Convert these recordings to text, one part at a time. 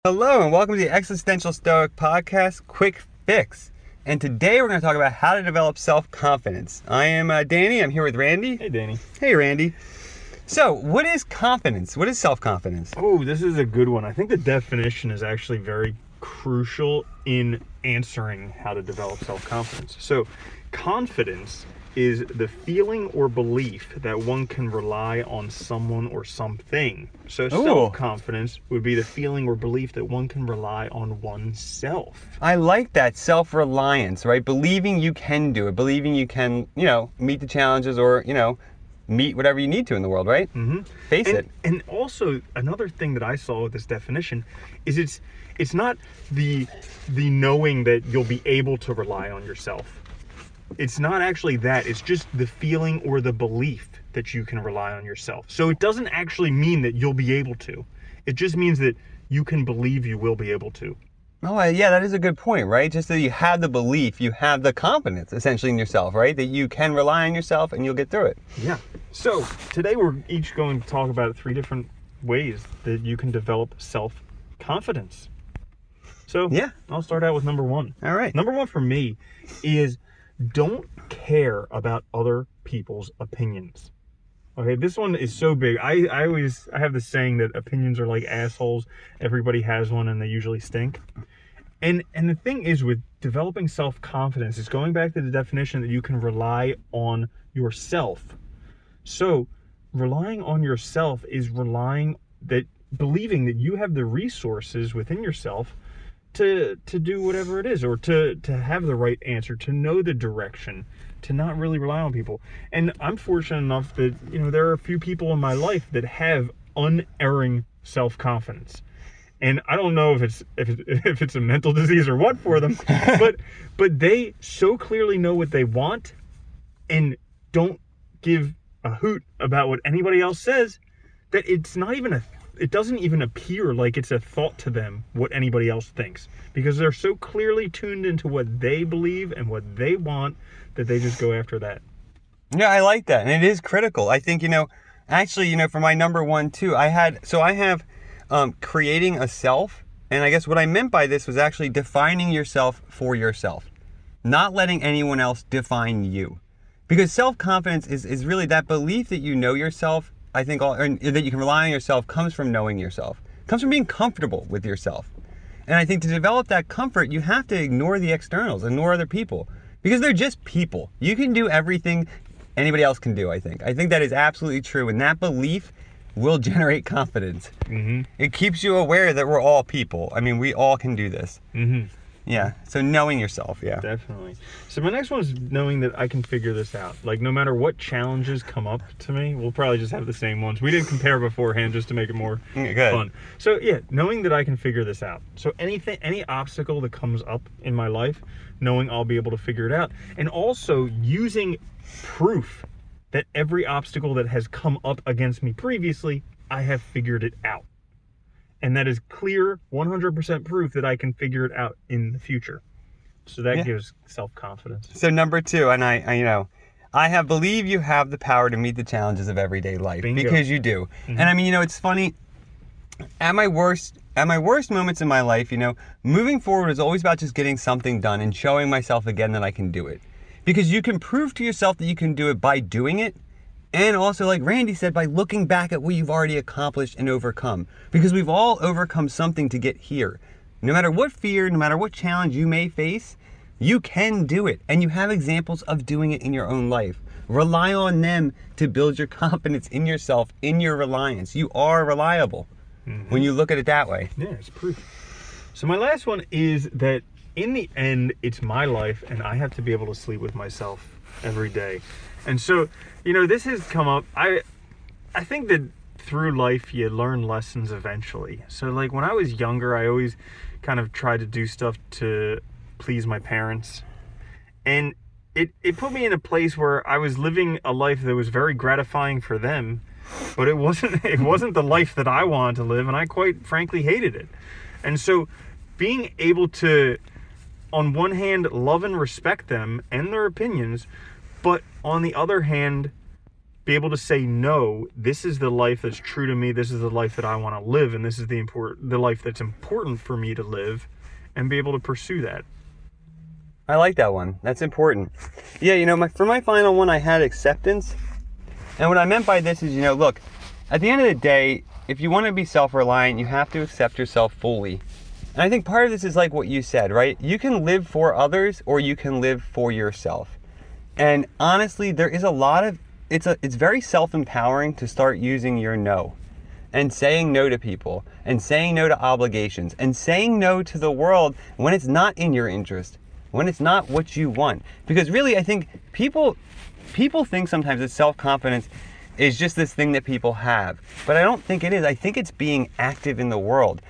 Hello and welcome to the Existential Stoic Podcast Quick Fix. And today we're going to talk about how to develop self-confidence. I am Danny. I'm here with Randy. Hey, Danny. Hey, Randy. So, what is confidence? What is self-confidence? Oh, this is a good one. I think the definition is actually very crucial in answering how to develop self-confidence. So, confidence is the feeling or belief that one can rely on someone or something. So self-confidence would be the feeling or belief that one can rely on oneself. I like that, self-reliance, right? Believing you can do it, believing you can, meet the challenges or, meet whatever you need to in the world, right? Mm-hmm. Face it. And also, another thing that I saw with this definition is it's not the knowing that you'll be able to rely on yourself. It's not actually that. It's just the feeling or the belief that you can rely on yourself. So it doesn't actually mean that you'll be able to. It just means that you can believe you will be able to. Oh, yeah, that is a good point, right? Just that you have the belief, you have the confidence, essentially, in yourself, right? That you can rely on yourself and you'll get through it. Yeah. So today we're each going to talk about 3 different ways that you can develop self-confidence. So yeah, I'll start out with number 1. All right. Number 1 for me is don't care about other people's opinions. Okay, this one is so big. I have this saying that opinions are like assholes. Everybody has one and they usually stink. And the thing is with developing self-confidence, it's going back to the definition that you can rely on yourself. So relying on yourself is believing that you have the resources within yourself to do whatever it is, or to have the right answer, to know the direction, to not really rely on people. And I'm fortunate enough that, there are a few people in my life that have unerring self-confidence. And I don't know if it's a mental disease or what for them, but they so clearly know what they want and don't give a hoot about what anybody else says that it doesn't even appear like it's a thought to them what anybody else thinks, because they're so clearly tuned into what they believe and what they want that they just go after that. Yeah, I like that. And it is critical. I think, actually, for my number 1 too, I have creating a self. And I guess what I meant by this was actually defining yourself for yourself, not letting anyone else define you. Because self-confidence is really that belief that you know yourself. I think that you can rely on yourself comes from knowing yourself. It comes from being comfortable with yourself. And I think to develop that comfort, you have to ignore the externals, ignore other people, because they're just people. You can do everything anybody else can do, I think. I think that is absolutely true. And that belief will generate confidence. Mm-hmm. It keeps you aware that we're all people. I mean, we all can do this. Mm-hmm. Yeah, so knowing yourself, yeah. Definitely. So my next one is knowing that I can figure this out. Like, no matter what challenges come up to me, we'll probably just have the same ones. We didn't compare beforehand just to make it more fun. So yeah, knowing that I can figure this out. So any obstacle that comes up in my life, knowing I'll be able to figure it out. And also using proof that every obstacle that has come up against me previously, I have figured it out. And that is clear, 100% proof that I can figure it out in the future. So that gives self-confidence. So number 2, and I believe you have the power to meet the challenges of everyday life. Bingo. Because you do. Mm-hmm. And it's funny. At my worst moments in my life, moving forward is always about just getting something done and showing myself again that I can do it. Because you can prove to yourself that you can do it by doing it. And also, like Randy said, by looking back at what you've already accomplished and overcome. Because we've all overcome something to get here. No matter what fear, no matter what challenge you may face, you can do it. And you have examples of doing it in your own life. Rely on them to build your confidence in yourself, in your reliance. You are reliable when you look at it that way. Yeah, it's proof. So my last one is that in the end, it's my life and I have to be able to sleep with myself every day. And so, this has come up. I think that through life, you learn lessons eventually. So, like, when I was younger, I always kind of tried to do stuff to please my parents. And it put me in a place where I was living a life that was very gratifying for them, but it wasn't the life that I wanted to live, and I quite frankly hated it. And so being able to, on one hand, love and respect them and their opinions, but on the other hand, be able to say, no, this is the life that's true to me. This is the life that I want to live. And this is the life that's important for me to live, and be able to pursue that. I like that one. That's important. Yeah, you know, for my final one, I had acceptance. And what I meant by this is, you know, look, at the end of the day, if you want to be self-reliant, you have to accept yourself fully. And I think part of this is like what you said, right? You can live for others, or you can live for yourself. And honestly, there is a lot of, it's very self-empowering to start using your no. And saying no to people, and saying no to obligations, and saying no to the world when it's not in your interest, when it's not what you want. Because really, I think people think sometimes that self-confidence is just this thing that people have. But I don't think it is. I think it's being active in the world.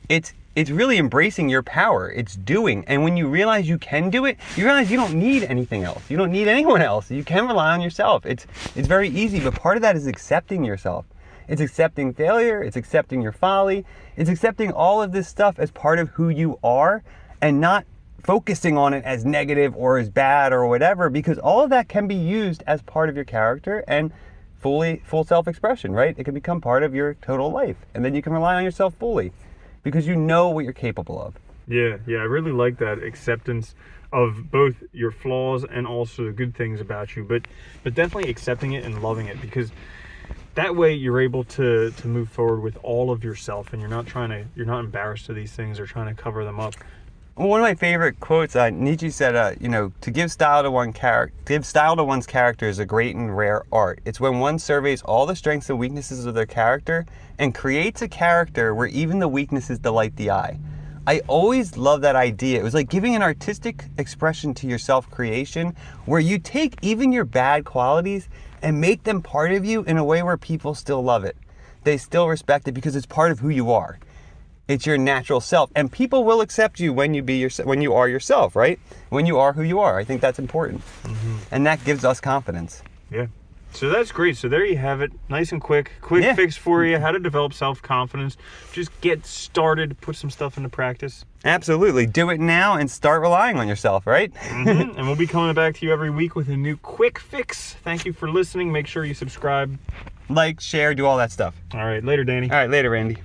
It's really embracing your power. It's doing. And when you realize you can do it, you realize you don't need anything else. You don't need anyone else. You can rely on yourself. It's very easy, but part of that is accepting yourself. It's accepting failure. It's accepting your folly. It's accepting all of this stuff as part of who you are, and not focusing on it as negative or as bad or whatever, because all of that can be used as part of your character and full self-expression, right? It can become part of your total life, and then you can rely on yourself fully because you know what you're capable of. Yeah, I really like that acceptance of both your flaws and also the good things about you, but definitely accepting it and loving it, because that way you're able to move forward with all of yourself, and you're not embarrassed of these things or trying to cover them up. One of my favorite quotes, Nietzsche said, you know, to give style to one's character is a great and rare art. It's when one surveys all the strengths and weaknesses of their character and creates a character where even the weaknesses delight the eye. I always love that idea. It was like giving an artistic expression to your self-creation, where you take even your bad qualities and make them part of you in a way where people still love it. They still respect it because it's part of who you are. It's your natural self, and people will accept you when you are yourself, right? When you are who you are. I think that's important, and that gives us confidence. Yeah. So that's great. So there you have it. Nice and quick fix for you. How to develop self-confidence. Just get started. Put some stuff into practice. Absolutely. Do it now and start relying on yourself, right? And we'll be coming back to you every week with a new quick fix. Thank you for listening. Make sure you subscribe, like, share, do all that stuff. All right. Later, Danny. All right. Later, Randy.